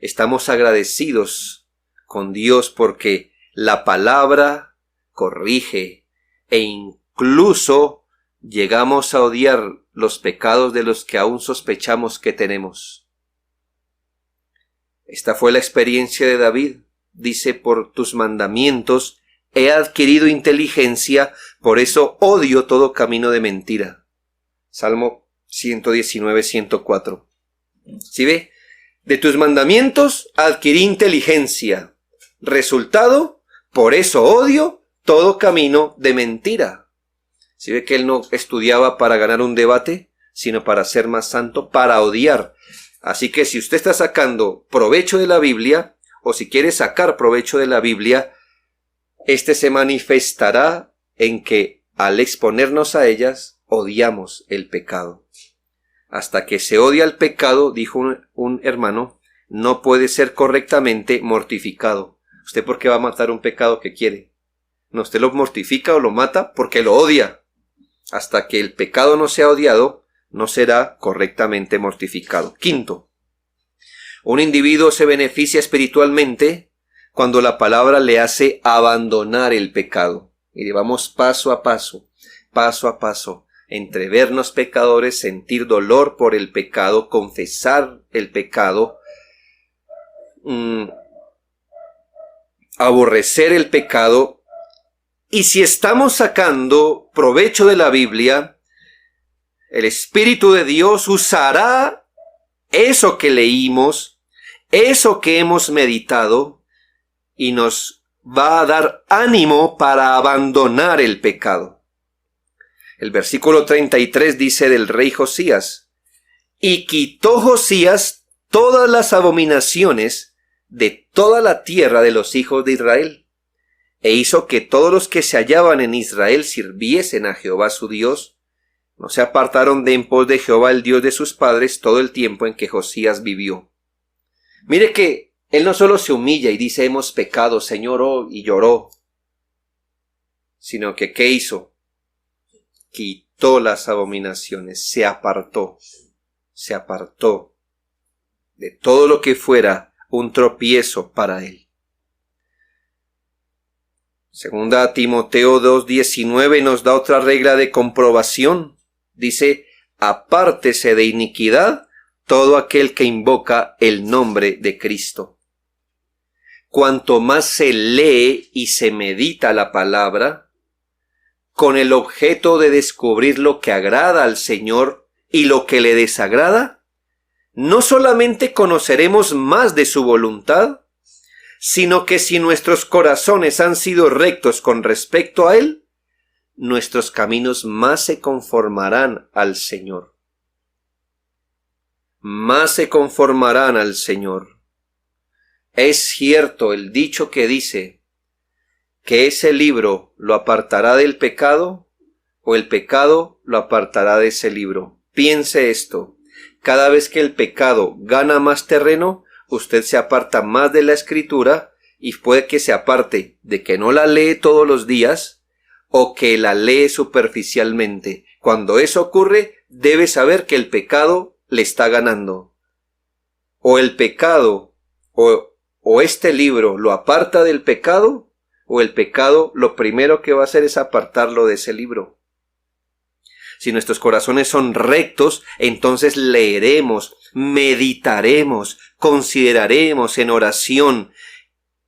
estamos agradecidos con Dios porque la palabra corrige e incluso llegamos a odiar los pecados de los que aún sospechamos que tenemos. Esta fue la experiencia de David. Dice, por tus mandamientos he adquirido inteligencia, por eso odio todo camino de mentira. Salmo 119:104. ¿Sí ve? De tus mandamientos adquirí inteligencia. Resultado, por eso odio todo camino de mentira. ¿Sí ve que él no estudiaba para ganar un debate, sino para ser más santo, para odiar? Así que si usted está sacando provecho de la Biblia, o si quiere sacar provecho de la Biblia, este se manifestará en que al exponernos a ellas, odiamos el pecado. Hasta que se odia el pecado, dijo un hermano, no puede ser correctamente mortificado. ¿Usted por qué va a matar un pecado que quiere? No, usted lo mortifica o lo mata porque lo odia. Hasta que el pecado no sea odiado, no será correctamente mortificado. Quinto, un individuo se beneficia espiritualmente cuando la palabra le hace abandonar el pecado. Y vamos paso a paso, entrevernos pecadores, sentir dolor por el pecado, confesar el pecado, aborrecer el pecado. Y si estamos sacando provecho de la Biblia, el Espíritu de Dios usará eso que leímos, eso que hemos meditado, y nos va a dar ánimo para abandonar el pecado. El versículo 33 dice del rey Josías, y quitó Josías todas las abominaciones de toda la tierra de los hijos de Israel, e hizo que todos los que se hallaban en Israel sirviesen a Jehová su Dios. No se apartaron de en pos de Jehová el Dios de sus padres todo el tiempo en que Josías vivió. Mire que él no solo se humilla y dice hemos pecado, Señor, oh, y lloró, sino que ¿qué hizo? Quitó las abominaciones, se apartó de todo lo que fuera un tropiezo para él. Segunda Timoteo 2:19 nos da otra regla de comprobación. Dice, apártese de iniquidad todo aquel que invoca el nombre de Cristo. Cuanto más se lee y se medita la palabra, con el objeto de descubrir lo que agrada al Señor y lo que le desagrada, no solamente conoceremos más de su voluntad, sino que si nuestros corazones han sido rectos con respecto a Él, nuestros caminos más se conformarán al Señor. Más se conformarán al Señor. Es cierto el dicho que dice que ese libro lo apartará del pecado o el pecado lo apartará de ese libro. Piense esto. Cada vez que el pecado gana más terreno, usted se aparta más de la Escritura y puede que se aparte de que no la lee todos los días o que la lee superficialmente. Cuando eso ocurre, debe saber que el pecado le está ganando. O el pecado o este libro lo aparta del pecado, o el pecado lo primero que va a hacer es apartarlo de ese libro. Si nuestros corazones son rectos, entonces leeremos, meditaremos, consideraremos en oración,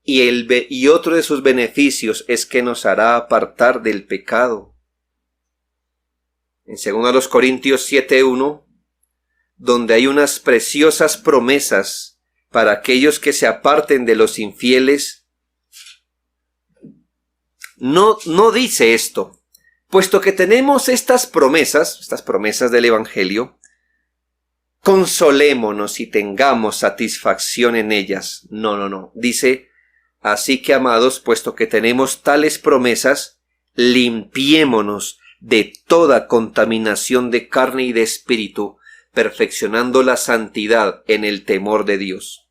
y otro de sus beneficios es que nos hará apartar del pecado. En 2 Corintios 7:1, donde hay unas preciosas promesas para aquellos que se aparten de los infieles, no dice esto. Puesto que tenemos estas promesas del Evangelio, consolémonos y tengamos satisfacción en ellas. No. Dice, así que amados, puesto que tenemos tales promesas, limpiémonos de toda contaminación de carne y de espíritu, perfeccionando la santidad en el temor de Dios.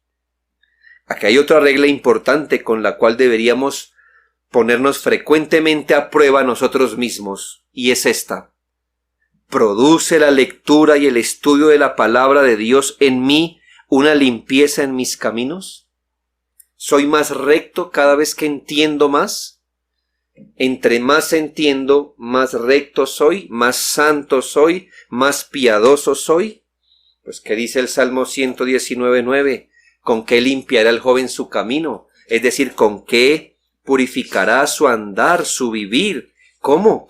Aquí hay otra regla importante con la cual deberíamos ponernos frecuentemente a prueba nosotros mismos, y es esta: ¿produce la lectura y el estudio de la palabra de Dios en mí una limpieza en mis caminos? ¿Soy más recto cada vez que entiendo más? Entre más entiendo, más recto soy, más santo soy, más piadoso soy. Pues ¿qué dice el Salmo 119:9? ¿Con qué limpiará el joven su camino? Es decir, ¿con qué purificará su andar, su vivir? ¿Cómo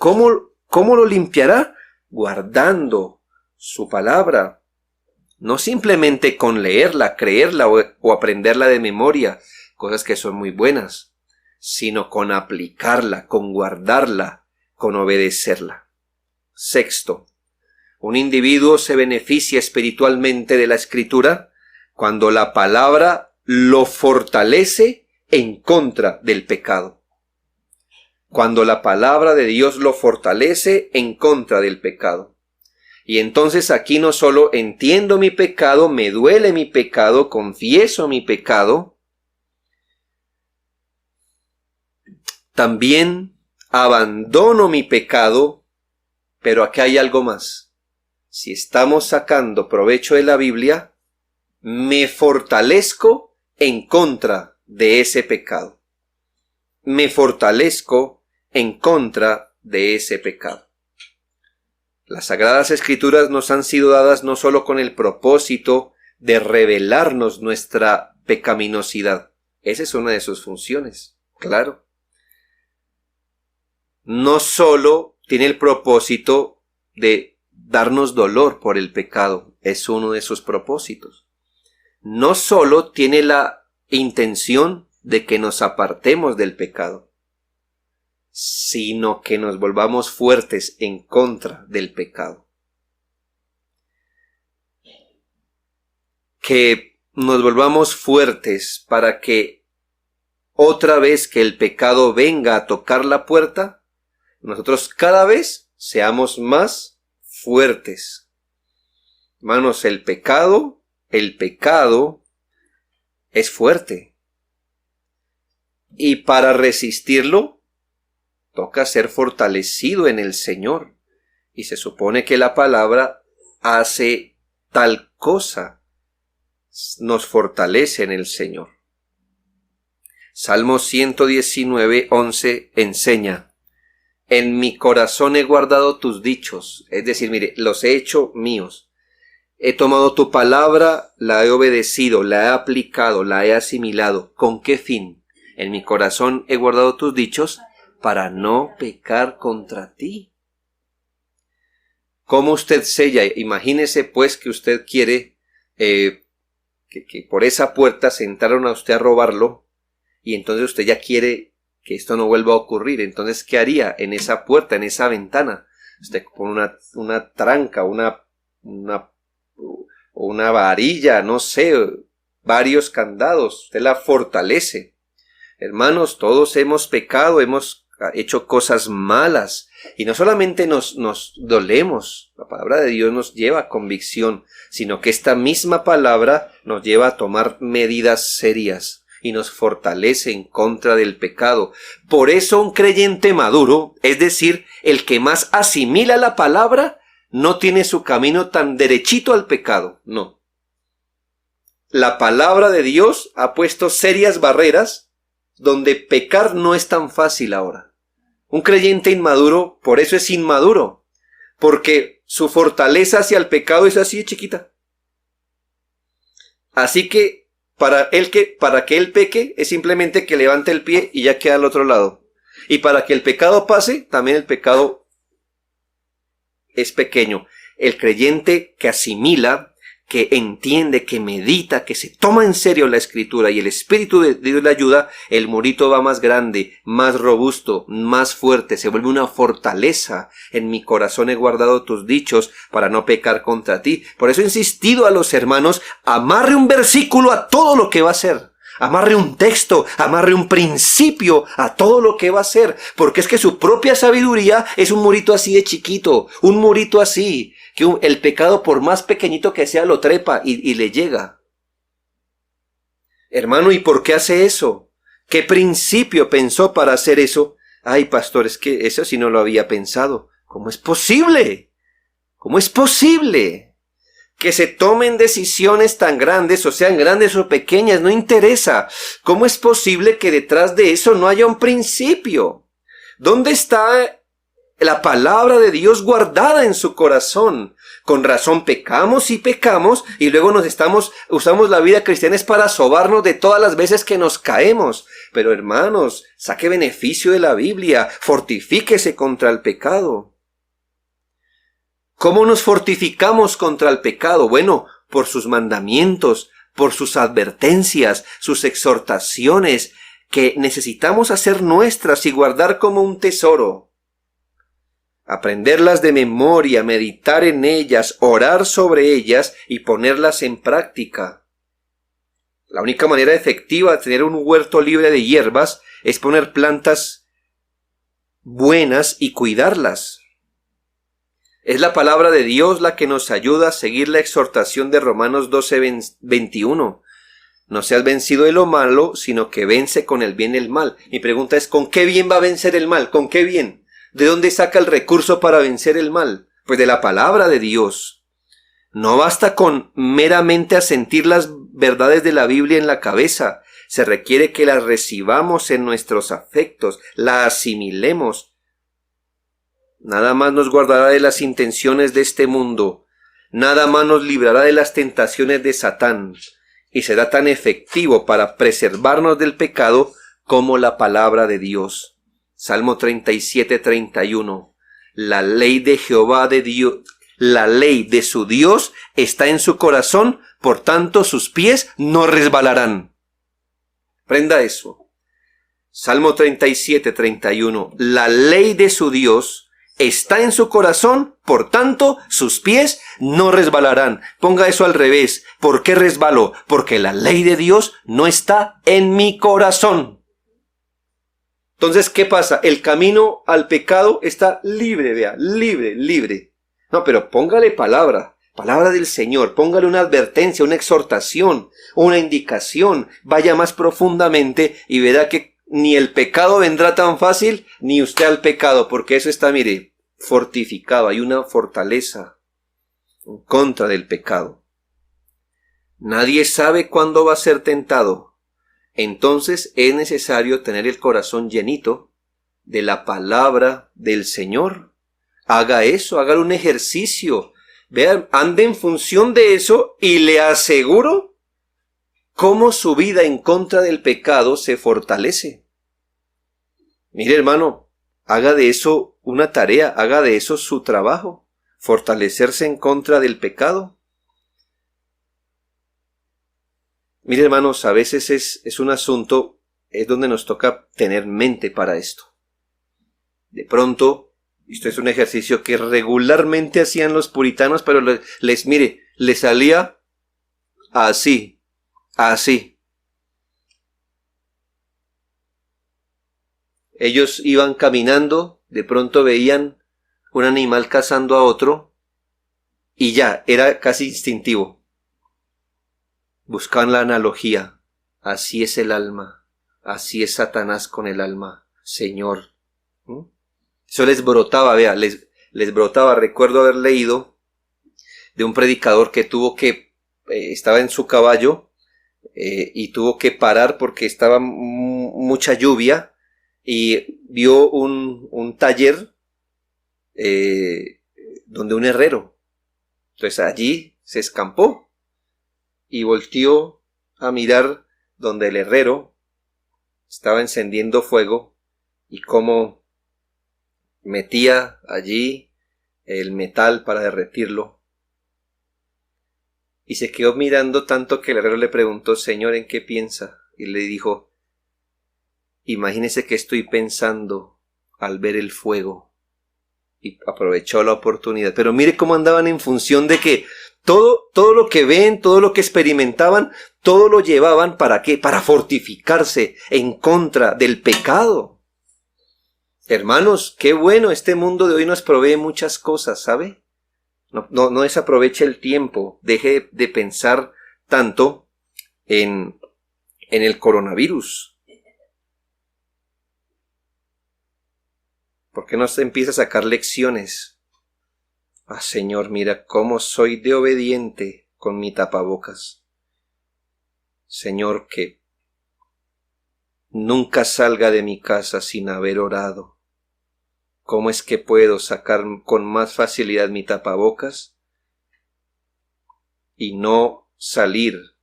lo limpiará? Guardando su palabra. No simplemente con leerla, creerla o aprenderla de memoria, cosas que son muy buenas, sino con aplicarla, con guardarla, con obedecerla. Sexto, un individuo se beneficia espiritualmente de la Escritura cuando la palabra lo fortalece en contra del pecado. Cuando la palabra de Dios lo fortalece en contra del pecado. Y entonces aquí no solo entiendo mi pecado, me duele mi pecado, confieso mi pecado, también abandono mi pecado, pero aquí hay algo más. Si estamos sacando provecho de la Biblia, me fortalezco en contra de ese pecado. Me fortalezco en contra de ese pecado. Las Sagradas Escrituras nos han sido dadas no solo con el propósito de revelarnos nuestra pecaminosidad. Esa es una de sus funciones, claro. No solo tiene el propósito de darnos dolor por el pecado, es uno de sus propósitos. No solo tiene la intención de que nos apartemos del pecado, sino que nos volvamos fuertes en contra del pecado. Que nos volvamos fuertes para que otra vez que el pecado venga a tocar la puerta, nosotros cada vez seamos más fuertes. Hermanos, el pecado es fuerte. Y para resistirlo, toca ser fortalecido en el Señor. Y se supone que la palabra hace tal cosa, nos fortalece en el Señor. Salmo 119:11 enseña: en mi corazón he guardado tus dichos. Es decir, mire, los he hecho míos. He tomado tu palabra, la he obedecido, la he aplicado, la he asimilado. ¿Con qué fin? En mi corazón he guardado tus dichos para no pecar contra ti. ¿Cómo usted sella? Imagínese pues que usted quiere que por esa puerta se entraron a usted a robarlo y entonces usted ya quiere que esto no vuelva a ocurrir. Entonces, ¿qué haría en esa puerta, en esa ventana? Usted pone una tranca, una varilla, no sé, varios candados. Usted la fortalece. Hermanos, todos hemos pecado, hemos hecho cosas malas. Y no solamente nos dolemos, la palabra de Dios nos lleva a convicción, sino que esta misma palabra nos lleva a tomar medidas serias y nos fortalece en contra del pecado. Por eso un creyente maduro, es decir, el que más asimila la palabra, no tiene su camino tan derechito al pecado, no. La palabra de Dios ha puesto serias barreras donde pecar no es tan fácil ahora. Un creyente inmaduro, por eso es inmaduro, porque su fortaleza hacia el pecado es así de chiquita. Así que para que él peque es simplemente que levante el pie y ya queda al otro lado. Y para que el pecado pase, también el pecado es pequeño. El creyente que asimila, que entiende, que medita, que se toma en serio la Escritura y el Espíritu de Dios le ayuda, el murito va más grande, más robusto, más fuerte, se vuelve una fortaleza. En mi corazón he guardado tus dichos para no pecar contra ti. Por eso he insistido a los hermanos, amarre un versículo a todo lo que va a hacer. Amarre un texto, amarre un principio a todo lo que va a hacer, porque es que su propia sabiduría es un murito así de chiquito, un murito así, que el pecado por más pequeñito que sea lo trepa y le llega. Hermano, ¿y por qué hace eso? ¿Qué principio pensó para hacer eso? Ay, pastor, es que eso sí no lo había pensado. ¿Cómo es posible? ¿Cómo es posible? Que se tomen decisiones tan grandes, o sean grandes o pequeñas, no interesa. ¿Cómo es posible que detrás de eso no haya un principio? ¿Dónde está la palabra de Dios guardada en su corazón? Con razón pecamos y luego usamos la vida cristiana es para sobarnos de todas las veces que nos caemos. Pero hermanos, saque beneficio de la Biblia, fortifíquese contra el pecado. ¿Cómo nos fortificamos contra el pecado? Bueno, por sus mandamientos, por sus advertencias, sus exhortaciones, que necesitamos hacer nuestras y guardar como un tesoro. Aprenderlas de memoria, meditar en ellas, orar sobre ellas y ponerlas en práctica. La única manera efectiva de tener un huerto libre de hierbas es poner plantas buenas y cuidarlas. Es la palabra de Dios la que nos ayuda a seguir la exhortación de Romanos 12:21. No seas vencido de lo malo, sino que vence con el bien el mal. Mi pregunta es, ¿con qué bien va a vencer el mal? ¿Con qué bien? ¿De dónde saca el recurso para vencer el mal? Pues de la palabra de Dios. No basta con meramente asentir las verdades de la Biblia en la cabeza. Se requiere que las recibamos en nuestros afectos, la asimilemos. Nada más nos guardará de las intenciones de este mundo. Nada más nos librará de las tentaciones de Satán. Y será tan efectivo para preservarnos del pecado como la palabra de Dios. Salmo 37:31. La ley de Jehová de Dios, la ley de su Dios está en su corazón, por tanto sus pies no resbalarán. Prenda eso. Salmo 37:31. La ley de su Dios está en su corazón, por tanto, sus pies no resbalarán. Ponga eso al revés. ¿Por qué resbaló? Porque la ley de Dios no está en mi corazón. Entonces, ¿qué pasa? El camino al pecado está libre, vea, libre. No, pero póngale palabra del Señor, póngale una advertencia, una exhortación, una indicación. Vaya más profundamente y verá que ni el pecado vendrá tan fácil, ni usted al pecado, porque eso está, mire, fortificado. Hay una fortaleza en contra del pecado. Nadie sabe cuándo va a ser tentado. Entonces es necesario tener el corazón llenito de la palabra del Señor. Haga eso, haga un ejercicio. Vean, ande en función de eso y le aseguro cómo su vida en contra del pecado se fortalece. Mire, hermano, haga de eso una tarea, haga de eso su trabajo, fortalecerse en contra del pecado. Mire, hermanos, a veces es un asunto, es donde nos toca tener mente para esto. De pronto, esto es un ejercicio que regularmente hacían los puritanos, pero les salía así. ellos iban caminando, de pronto veían un animal cazando a otro y ya, era casi instintivo. Buscaban la analogía. Así es el alma, así es Satanás con el alma, Señor. Eso les brotaba, vea, les brotaba. Recuerdo haber leído de un predicador que estaba en su caballo y tuvo que parar porque estaba mucha lluvia y vio un taller donde un herrero. Entonces allí se escampó y volteó a mirar donde el herrero estaba encendiendo fuego y cómo metía allí el metal para derretirlo. Y se quedó mirando tanto que el herrero le preguntó: Señor, ¿en qué piensa? Y le dijo: imagínese que estoy pensando al ver el fuego. Y aprovechó la oportunidad. Pero mire cómo andaban en función de que todo lo que ven, todo lo que experimentaban, todo lo llevaban ¿para qué? Para fortificarse en contra del pecado. Hermanos, qué bueno, este mundo de hoy nos provee muchas cosas, ¿sabe? No desaproveche el tiempo, deje de pensar tanto en el coronavirus. ¿Por qué no se empieza a sacar lecciones? Ah, Señor, mira cómo soy de obediente con mi tapabocas. Señor, que nunca salga de mi casa sin haber orado. ¿Cómo es que puedo sacar con más facilidad mi tapabocas y no salir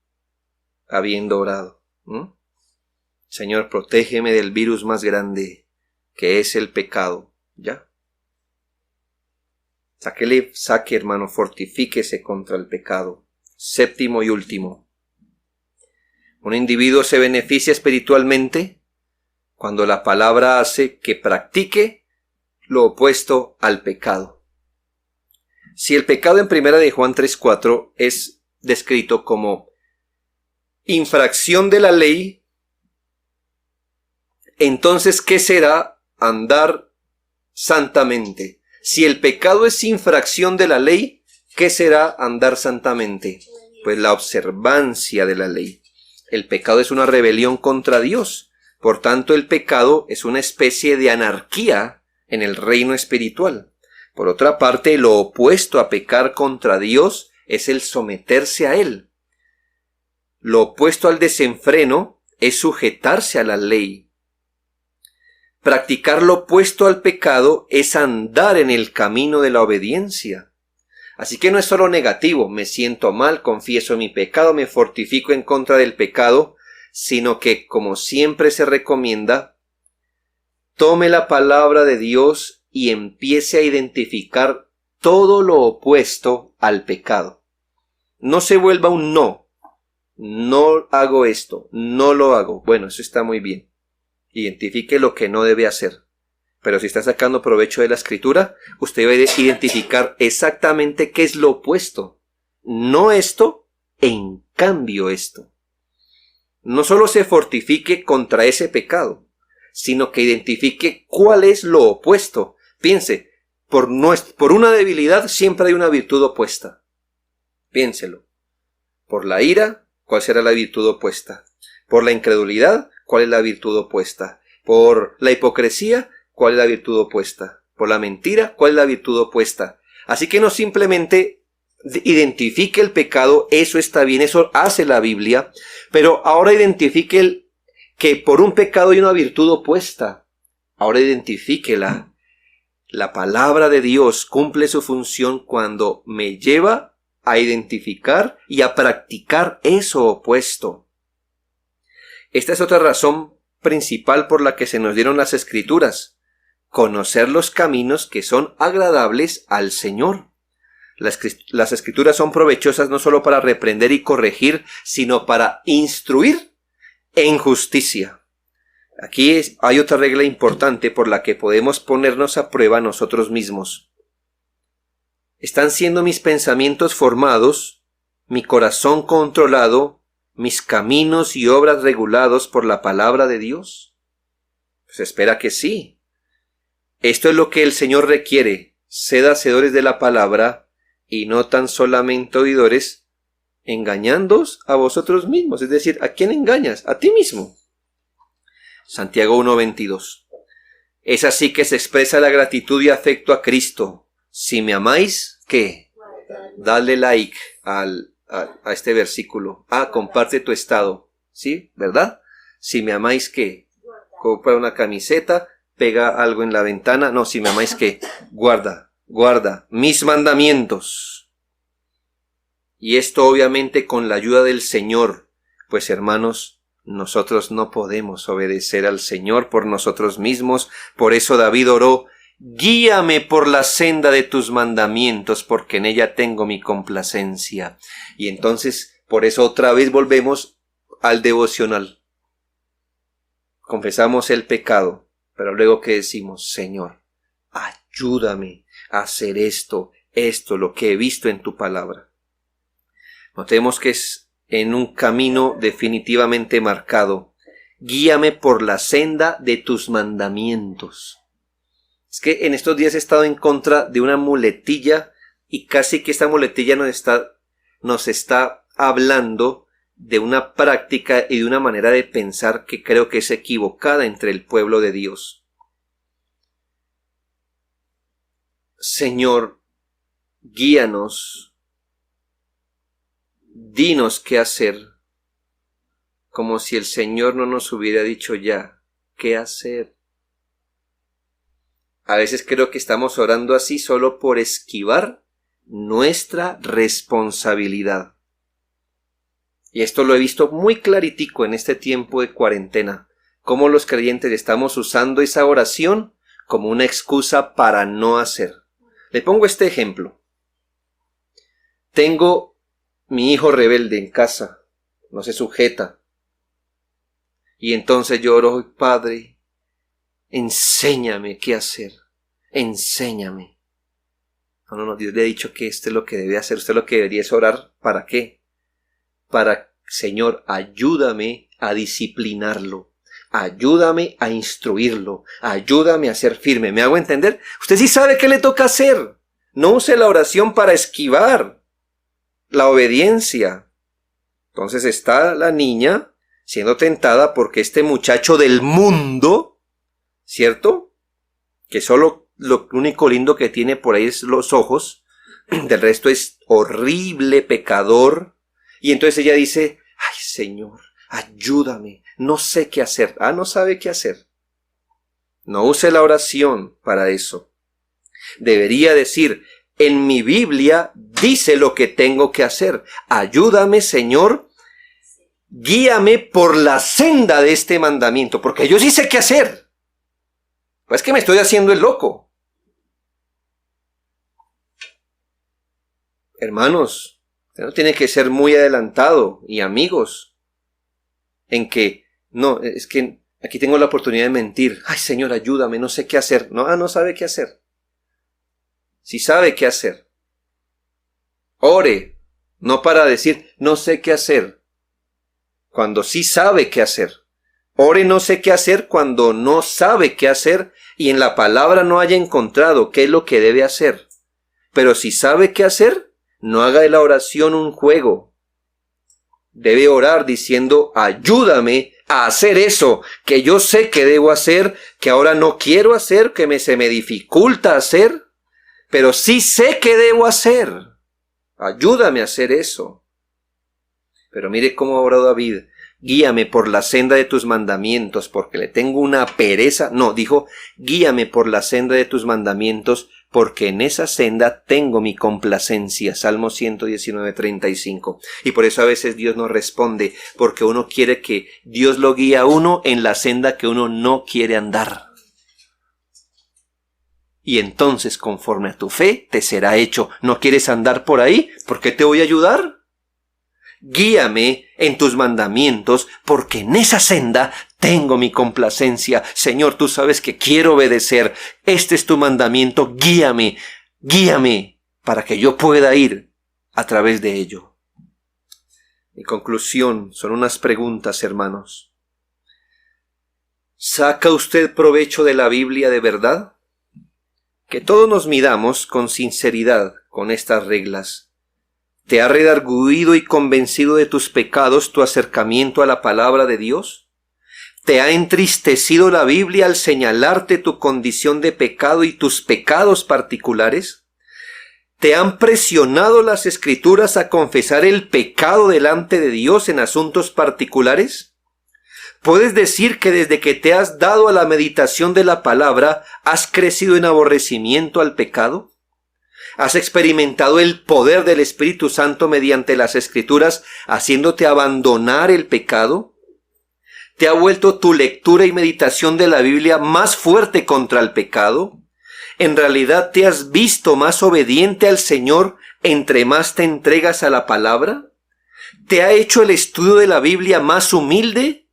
habiendo orado? Señor, protégeme del virus más grande, que es el pecado. ¿Ya? Saque, hermano, fortifíquese contra el pecado. Séptimo y último. Un individuo se beneficia espiritualmente cuando la palabra hace que practique lo opuesto al pecado. Si el pecado en 1 de Juan 3:4 es descrito como infracción de la ley, entonces, ¿qué será andar santamente? Si el pecado es infracción de la ley, ¿qué será andar santamente? Pues la observancia de la ley. El pecado es una rebelión contra Dios. Por tanto, el pecado es una especie de anarquía en el reino espiritual. Por otra parte, lo opuesto a pecar contra Dios es el someterse a Él. Lo opuesto al desenfreno es sujetarse a la ley. Practicar lo opuesto al pecado es andar en el camino de la obediencia. Así que no es solo negativo, me siento mal, confieso mi pecado, me fortifico en contra del pecado, sino que, como siempre se recomienda, tome la palabra de Dios y empiece a identificar todo lo opuesto al pecado. No se vuelva un no. No hago esto, no lo hago. Bueno, eso está muy bien. Identifique lo que no debe hacer. Pero si está sacando provecho de la escritura, usted debe identificar exactamente qué es lo opuesto. No esto, en cambio esto. No solo se fortifique contra ese pecado, sino que identifique cuál es lo opuesto. Piense, por una debilidad siempre hay una virtud opuesta. Piénselo. Por la ira, ¿cuál será la virtud opuesta? Por la incredulidad, ¿cuál es la virtud opuesta? Por la hipocresía, ¿cuál es la virtud opuesta? Por la mentira, ¿cuál es la virtud opuesta? Así que no simplemente identifique el pecado, eso está bien, eso hace la Biblia, pero ahora identifique que por un pecado hay una virtud opuesta. Ahora identifíquela. La palabra de Dios cumple su función cuando me lleva a identificar y a practicar eso opuesto. Esta es otra razón principal por la que se nos dieron las Escrituras: conocer los caminos que son agradables al Señor. Las Escrituras son provechosas no solo para reprender y corregir, sino para instruir en justicia. Aquí hay otra regla importante por la que podemos ponernos a prueba nosotros mismos. ¿Están siendo mis pensamientos formados, mi corazón controlado, mis caminos y obras regulados por la palabra de Dios? Se espera que sí. Esto es lo que el Señor requiere. Sed hacedores de la palabra y no tan solamente oidores, engañándoos a vosotros mismos. Es decir, ¿a quién engañas? A ti mismo. Santiago 1:22. Es así que se expresa la gratitud y afecto a Cristo. Si me amáis, ¿qué? Dale like a este versículo. Comparte tu estado. ¿Sí? ¿Verdad? Si me amáis, ¿qué? Compra una camiseta, pega algo en la ventana. No, si me amáis, ¿qué? Guarda mis mandamientos. Y esto obviamente con la ayuda del Señor. Pues hermanos, nosotros no podemos obedecer al Señor por nosotros mismos. Por eso David oró: guíame por la senda de tus mandamientos, porque en ella tengo mi complacencia. Y entonces, por eso otra vez volvemos al devocional. Confesamos el pecado, pero luego que decimos: Señor, ayúdame a hacer esto, lo que he visto en tu palabra. Notemos que es en un camino definitivamente marcado. Guíame por la senda de tus mandamientos. Es que en estos días he estado en contra de una muletilla, y casi que esta muletilla nos está hablando de una práctica y de una manera de pensar que creo que es equivocada entre el pueblo de Dios. Señor, guíanos, dinos qué hacer, como si el Señor no nos hubiera dicho ya qué hacer. A veces creo que estamos orando así solo por esquivar nuestra responsabilidad. Y esto lo he visto muy claritico en este tiempo de cuarentena, cómo los creyentes estamos usando esa oración como una excusa para no hacer. Le pongo este ejemplo. Tengo mi hijo rebelde en casa, no se sujeta. Y entonces yo oro: Padre, enséñame qué hacer, enséñame. No, Dios le ha dicho que esto es lo que debe hacer, usted lo que debería es orar. ¿Para qué? Señor, ayúdame a disciplinarlo, ayúdame a instruirlo, ayúdame a ser firme. ¿Me hago entender? Usted sí sabe qué le toca hacer. No use la oración para esquivar la obediencia. Entonces está la niña siendo tentada porque este muchacho del mundo, ¿cierto? Que solo lo único lindo que tiene por ahí es los ojos, del resto es horrible, pecador. Y entonces ella dice: ay, Señor, ayúdame, no sé qué hacer. No sabe qué hacer. No use la oración para eso. Debería decir: en mi Biblia dice lo que tengo que hacer. Ayúdame, Señor, guíame por la senda de este mandamiento, porque yo sí sé qué hacer. Pues que me estoy haciendo el loco. Hermanos, usted no tiene que ser muy adelantado, y amigos, en que, no, es que aquí tengo la oportunidad de mentir. Ay, Señor, ayúdame, no sé qué hacer. No sabe qué hacer. Si sabe qué hacer, ore, no para decir no sé qué hacer, cuando sí sabe qué hacer. Ore no sé qué hacer cuando no sabe qué hacer y en la palabra no haya encontrado qué es lo que debe hacer. Pero si sabe qué hacer, no haga de la oración un juego. Debe orar diciendo: ayúdame a hacer eso que yo sé que debo hacer, que ahora no quiero hacer, que se me dificulta hacer, pero sí sé que debo hacer. Ayúdame a hacer eso. Pero mire cómo oró David: guíame por la senda de tus mandamientos, porque le tengo una pereza. No, dijo: guíame por la senda de tus mandamientos, porque en esa senda tengo mi complacencia. Salmo 119:35. Y por eso a veces Dios no responde, porque uno quiere que Dios lo guíe a uno en la senda que uno no quiere andar. Y entonces, conforme a tu fe, te será hecho. ¿No quieres andar por ahí? ¿Por qué te voy a ayudar? Guíame en tus mandamientos, porque en esa senda tengo mi complacencia. Señor, tú sabes que quiero obedecer. Este es tu mandamiento. Guíame para que yo pueda ir a través de ello. Mi conclusión son unas preguntas, hermanos. ¿Saca usted provecho de la Biblia de verdad? Que todos nos midamos con sinceridad con estas reglas. ¿Te ha redarguido y convencido de tus pecados tu acercamiento a la palabra de Dios? ¿Te ha entristecido la Biblia al señalarte tu condición de pecado y tus pecados particulares? ¿Te han presionado las Escrituras a confesar el pecado delante de Dios en asuntos particulares? ¿Puedes decir que desde que te has dado a la meditación de la palabra has crecido en aborrecimiento al pecado? ¿Has experimentado el poder del Espíritu Santo mediante las Escrituras haciéndote abandonar el pecado? ¿Te ha vuelto tu lectura y meditación de la Biblia más fuerte contra el pecado? ¿En realidad te has visto más obediente al Señor entre más te entregas a la palabra? ¿Te ha hecho el estudio de la Biblia más humilde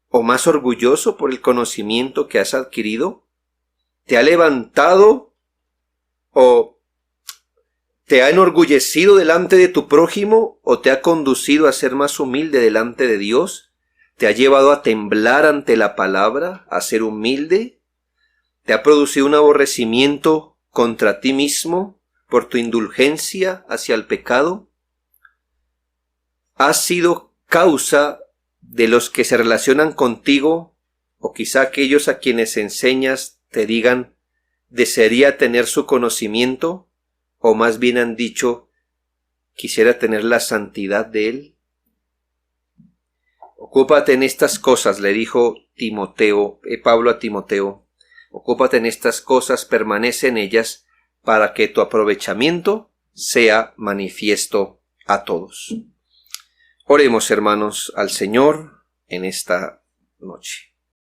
o más orgulloso por el conocimiento que has adquirido? ¿Te ha levantado o te ha enorgullecido delante de tu prójimo o te ha conducido a ser más humilde delante de Dios? ¿Te ha llevado a temblar ante la palabra, a ser humilde? ¿Te ha producido un aborrecimiento contra ti mismo por tu indulgencia hacia el pecado? ¿Has sido causa de los que se relacionan contigo, o quizá aquellos a quienes enseñas te digan, desearía tener su conocimiento, o más bien han dicho, quisiera tener la santidad de él? Ocúpate en estas cosas, le dijo Pablo a Timoteo, ocúpate en estas cosas, permanece en ellas, para que tu aprovechamiento sea manifiesto a todos. Oremos, hermanos, al Señor en esta noche.